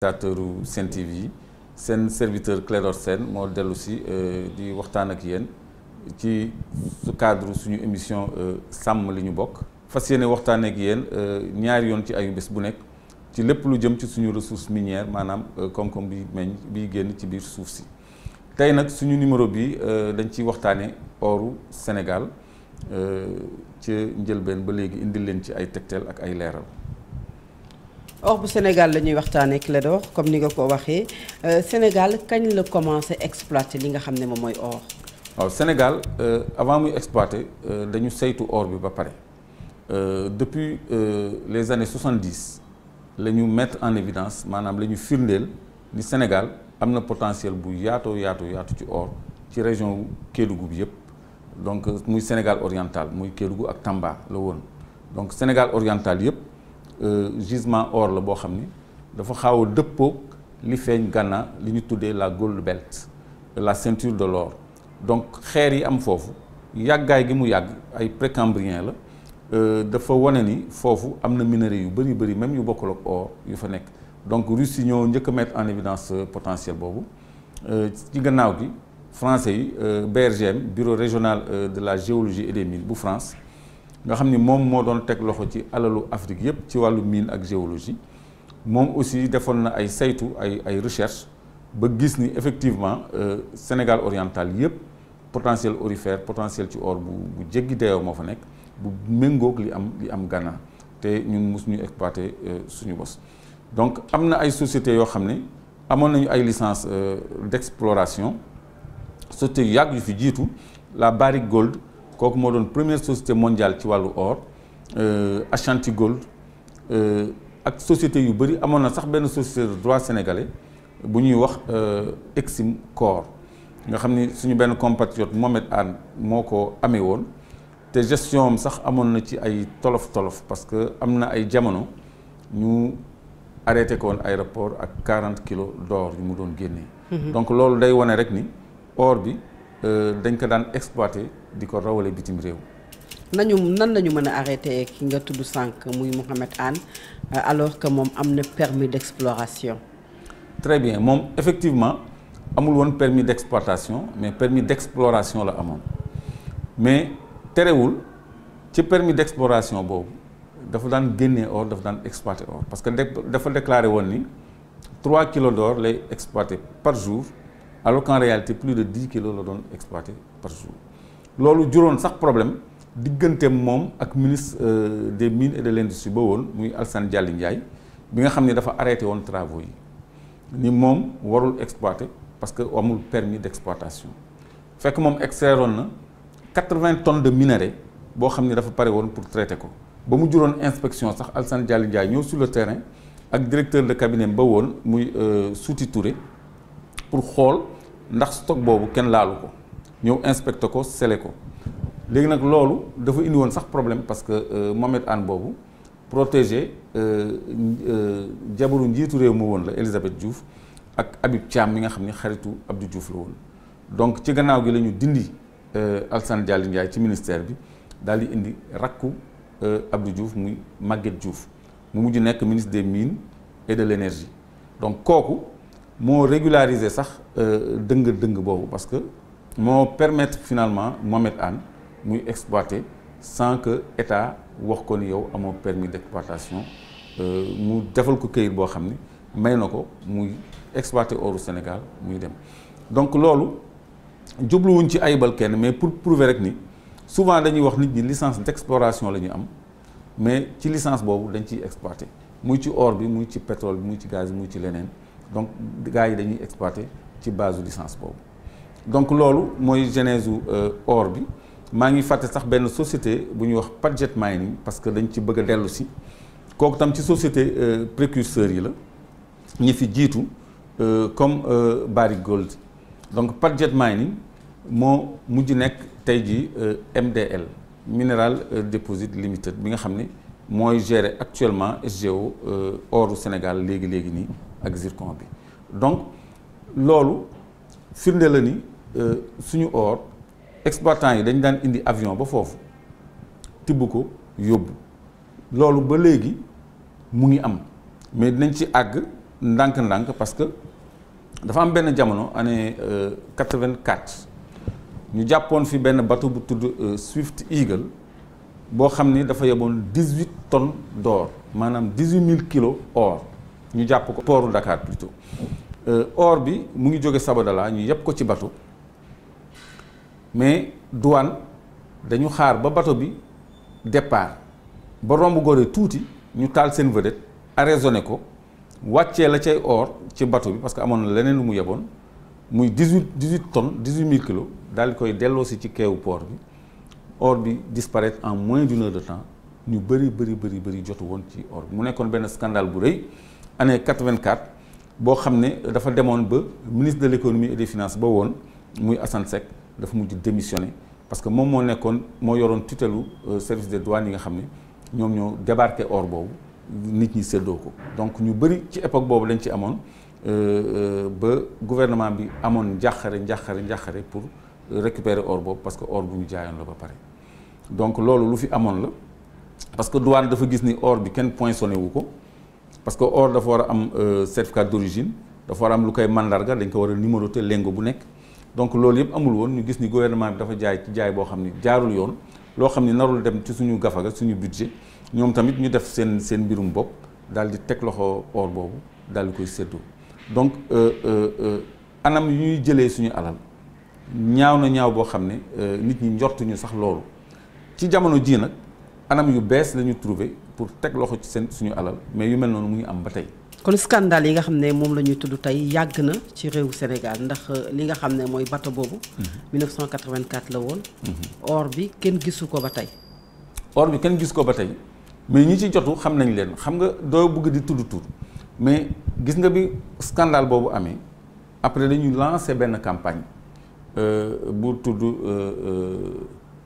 téléspectateur Sen TV seen serviteur Clédor Sène moo dellu si di waxtaan ak yéen ci su cadre suñu émission sàmm li ñu bokk fas yéene waxtaan ak yéen ñaari yoon ci ayu bés bu nekk ci lépp lu jëm ci suñu ressource minière maanaam koom-koom bi meññ biy génn ci biir suuf si tey nag suñu numéro bi dañ ciy waxtaane oru Sénégal ci njëlbeen ba léegi indil leen ci ay tegtal ak ay leeral. or bu Sénégal la ñuy waxtaanee Clédor comme ni nga ko waxee Sénégal kañ la commencé exploiter li nga xam ne moom mooy or. waaw Sénégal avant muy exploiter dañu saytu or bi ba pare depuis les années 70 la ñu mettre en évidence maanaam la ñu firndeel ni Sénégal am na potentiel bu yaatu ci or ci région Kédougou bi yëpp donc muy Sénégal oriental muy Kédougou ak Tamba la woon donc Sénégal oriental yëpp. Gisement or la boo xam ni dafa xaw a dëppoog li feeñ Ghana li ñu tuddee la Gold Belt la ceinture de l'or donc xeer yi am foofu yàggaay gi mu yàgg ay précambrien la dafa wane ni foofu am na minerais yu bëri même yu bokkul ak or yu fa nekk donc Russie ñoo njëkk a mettre en évidence potentiel boobu ci gannaaw gi français yi BRGM bureau régional de la géologie et des mines bu France nga xam ni moom moo doon teg loxo ci alalu Afrique yépp ci wàllu mine ak géologie moom aussi defoon na ay saytu ay recherche ba gis ni effectivement Sénégal oriental yépp potentiel aurifère potentiel ci or bu jéggi dayoo moo fa nekk bu méngoog li am Ghana te ñun mosuñu exploiter suñu bos donc am na ay sociétés yoo xam ne amoon nañu ay licence d'exploration sociétés yu yàgg yu fi jiitu la Barrick Gold kooku moo doon première société mondiale ci wàllu or Ashanti Gold ak société yu bëri amoon na sax benn société de droit sénégalais bu ñuy wax Exim Cor nga xam ni suñu benn compatriote Mohamed Anne moo ko amee woon te gestion am sax amoon na ci ay tolof parce que am na ay jamono ñu arrêté ko woon aéroport ak 40 kilos d'or yu mu doon génnee. donc loolu day wane rek ni or bi dañ ko daan exploité di ko rawale bitim réew. nan lañu mën a arrêté ki nga tudd sànq muy Mohamed Anne alors que moom am na permis d'exploration. très bien moom effectivement amul woon permis d'exploitation mais permis d'exploration la amoon mais terewul ci permis d'exploration boobu dafa daan génnee or dafa daan exploiter or parce que dafa déclaré woon ni 3 kilos d'or lay exploiter par jour. alors qu'en réalité plus de 10 kilos la doon exploité par jour loolu juróon sax problème digganteem moom ak ministre des mines et de l'industrie ba woon muy Alassane Diallo Ndiaye bi nga xam ne dafa arrêté woon travaux yi ni moom warul exploiter parce que amul permis d'exploitation fekk moom extrairoon na 80 tonnes de minerais boo xam ne dafa pare woon pour traiter ko ba mu juróon inspection sax Alassane Diallo Ndiaye ñëw sur le terrain ak directeur de cabinet ba woon muy Souti Touré pour xool ndax stock boobu kenn laalu ko ñëw inspecté ko scellé ko léegi nag loolu dafa indi woon sax problème parce que Mohamed Anne boobu protégé jabaru njiitu réew ma woon la Elisabeth Diouf ak Habib Thiam mi nga xam ni xaritu Abdou Diouf la woon donc ci gannaaw gi la ñu dindi Alassane Diallo Ndiaye ci ministère bi daal di indi rakku Abdou Diouf muy Maguette Diouf mu mujj nekk ministre des mines et de l'énergie donc kooku moo régulariser sax dëng boobu parce que moo permettre finalement Mohamed Anne muy exploiter sans que état wax ko ni yow amoo permis d'exploitation mu defal ko këyit boo xam ni may na ko muy exploiter oru Sénégal muy dem donc loolu jubluwuñ ci ayibal kenn mais pour prouver rek ni souvent dañuy wax nit ñi licence d'exploration la ñu am mais ci licence boobu dañ ciy exploiter muy ci or bi muy ci pétrole bi muy ci gaz bi muy ci leneen donc gars yi dañuy exploiter ci base licence boobu donc loolu mooy genèse or bi maa ngi fàtte sax benn société bu ñuy wax Padjet Mining parce que dañ ci bëgg a dellu si kooku tam ci société précurseurs yi la ñi fi jiitu comme Barrick Gold donc Padjet Mining moo mujj nekk tey jii MDL Mineral Deposit Limited bi nga xam ne mooy gérer actuellement SGO oru Sénégal léegi nii ak zircon bi donc loolu firnde la ni suñu or exploitants yi dañ daan indi avion ba foofu tibb ko yóbbu loolu ba léegi mu ngi am mais dinañ ci àgg ndànk-ndànk parce que dafa am benn jamono année 84 ñu jàppoon fi benn bateau bu tudd Swift Eagle boo xam ni dafa yeboon 18 tonnes d'or maanaam 18 000 kilos or ñu jàpp ko portu Dakar plutôt or bi mu ngi jóge Sabodala ñu yeb ko ci bateau mais douane dañu xaar ba bateau bi départ ba romb Gorée tuuti ñu taal seen vedette arraisonné ko wàccee la cay or ci bateau bi parce que amoon na leneen lu mu yeboon muy 18 tonnes 18 000 kilos daal di koy delloosi ci keewu port bi or bi disparaître en moins d'une heure de temps ñu bëri jotu woon ci or bi mu nekkoon benn scandale bu rëy année 84 boo xam ne dafa demoon ba ministre de l'économie et des finances ba woon muy Assane Seck dafa mujj démissionné parce que moom moo yoroon tutelu service des douanes yi nga xam ne ñoom ñoo débarqué or boobu nit ñi séddoo ko donc ñu bëri ci époque boobu lañ ci amoon ba gouvernement bi amoon njàqare pour récupérer or boobu parce que or bu ñu jaayoon la ba pare donc loolu lu fi amoon la parce que douane dafa gis ni or bi kenn poinçonné wu ko parce que or dafa war a am certificat d'origine dafa war a am lu koy mandarga dañ ko war a numéroter lingot bu nekk donc loolu yëpp amul woon ñu gis ni gouvernement bi dafa jaay ci jaay boo xam ni jaarul yoon loo xam ni narul dem ci suñu gafaga suñu budget ñoom tamit ñu def seen mbirum bopp daal di teg loxo or boobu daal di koy séddoo donc anam yu ñuy jëlee suñu alal ñaaw boo xam ne nit ñi njortuñu sax loolu ci jamono ji nag anam yu bees la ñu trouvé pour teg loxo ci suñu alal mais yu mel noonu mu ngi am ba tey. kon scandale yi nga xam ne moom la ñuy tudd tey yàgg na ci réewu Sénégal ndax li nga xam ne mooy bateau boobu. 1984 la woon. or bi kenn gisu ko ba tey. or bi kenn gis ko ba tey mais ñi ci jotu xam nañ leen xam nga doo bëgg di tudd tur mais gis nga bi scandale boobu amee après dañuy lancé benn campagne bu tudd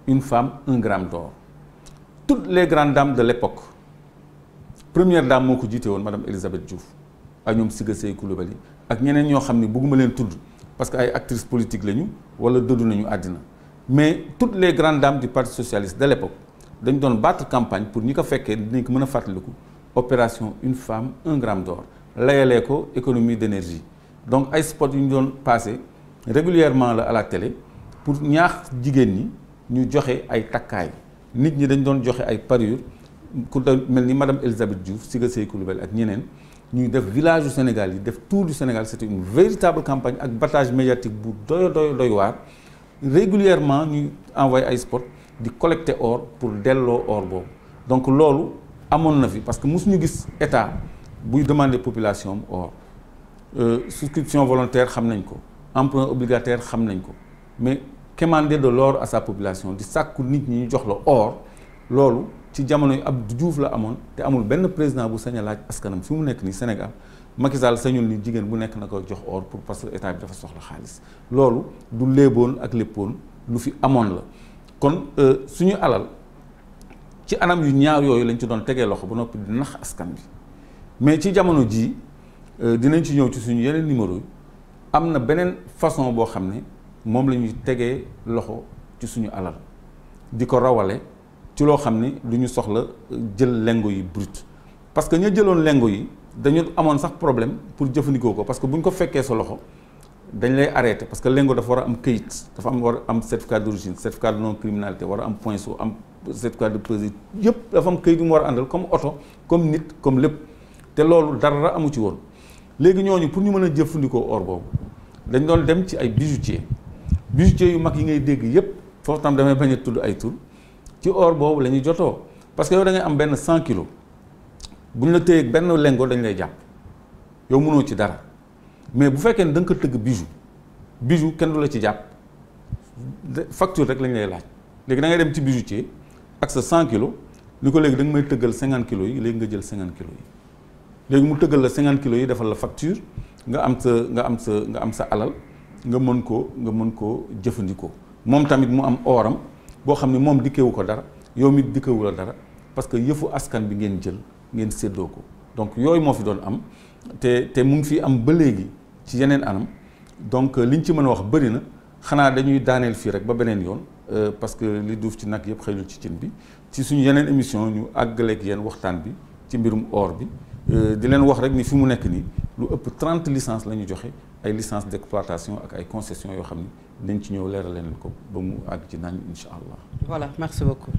une femme un gramme d'or. Toutes les grandes dames de l'époque première dame moo ko jiite woon madame Elisabeth Diouf ak ñoom Siga Sey Coulibaly ak ñeneen ñoo xam ne bëgguma leen tudd parce que ay actrices politiques lañu wala dëddu nañu àddina mais toutes les grandes dames du parti socialiste de l'époque dañu doon battre campagne pour ñi ko fekkee dinañ ko mën a fàttaliku opération une femme un gramme d'or layalee ko économie d'énergie donc ay spots yu ñu doon passé régulièrement la à la télé pour ñaax jigéen ñi ñu joxe ay takkaay nit ñi dañ doon joxe ay parures ku mel ni madame Elisabeth Diouf Siga Sey Coulibaly ak ñeneen ñuy def village du Sénégal yi def tour du Sénégal c'était une véritable campagne ak battage médiatique bu doy waar régulièrement ñuy envoyé ay spots di collecter or pour delloo or boobu donc loolu amoon na fi parce que mosuñu gis état buy demander population or souscription volontaire xam nañ ko emprunt obligataire xam nañ ko mais quémander de l'or à sa population di sàkku nit ñi ñu jox la or loolu ci jamono yu Abdou Diouf la amoon te amul benn président bu sañ a laaj askanam fi mu nekk nii Sénégal Macky Sall sañul ni jigéen bu nekk na ko jox or pour parce que état bi dafa soxla xaalis loolu du léeboon ak léppoon lu fi amoon la kon suñu alal ci anam yu ñaaw yooyu lañ ci doon tegee loxo ba noppi di nax askan bi mais ci jamono jii dinañ ci ñëw ci suñu yeneen numéro yi am na beneen façon boo xam ne moom la ñuy tegee loxo ci suñu alal di ko rawale ci loo xam ne du ñu soxla jël lengo yi brut parce que ña jëloon lengo yi dañu amoon sax problème pour jëfandikoo ko parce que bu ñu ko fekkee sa loxo dañ lay arrêté parce que lengo dafa war a am këyit dafa war a am certificat d'origine certificat de non criminalité war a am poinçon am certificat de pesée yëpp dafa am këyit yu mu war a àndal comme oto comme nit comme lépp te loolu dara amu ci woon léegi ñooñu pour ñu mën a jëfandikoo or boobu dañ doon dem ci ay bijoutier yu mag yi ngay dégg yëpp foofu tam damay bañ a tudd ay tur ci or boobu la ñuy jotoo parce que yow da ngay am benn 100 kilos bu ñu la téye benn lengo dañ lay jàpp yow mënoo ci dara mais bu fekkee ne da nga ko tëgg bijou kenn du la ci jàpp facture rek lañ lay laaj léegi da ngay dem ci bijoutier ak sa 100 kilos ni ko léegi da nga may tëggal 50 kilos yi léegi nga jël 50 kilos yi léegi mu tëggal la 50 kilos yi defal la facture nga am sa alal nga mën koo jëfandikoo moom tamit mu am oram boo xam ne moom dikkewu ko dara yow mi dikkewu la dara parce que yëfu askan bi ngeen jël ngeen séddoo ko donc yooyu moo fi doon am te mu ngi fi am ba léegi ci yeneen anam donc liñ ci mën a wax bëri na xanaa dañuy daaneel fii rek ba beneen yoon parce que li duuf ci nag yëpp xëyul ci cin bi ci suñu yeneen émission ñu àggaleeg yéen waxtaan bi ci mbirum or bi di leen wax rek ni fi mu nekk nii lu ëpp 30 licences la ñu joxe ay licences d'exploitation ak ay concessions yoo xam ni dañ ci ñëw leeral leen ko ba mu àgg ci nañ incha allah. Voilà, merci beaucoup.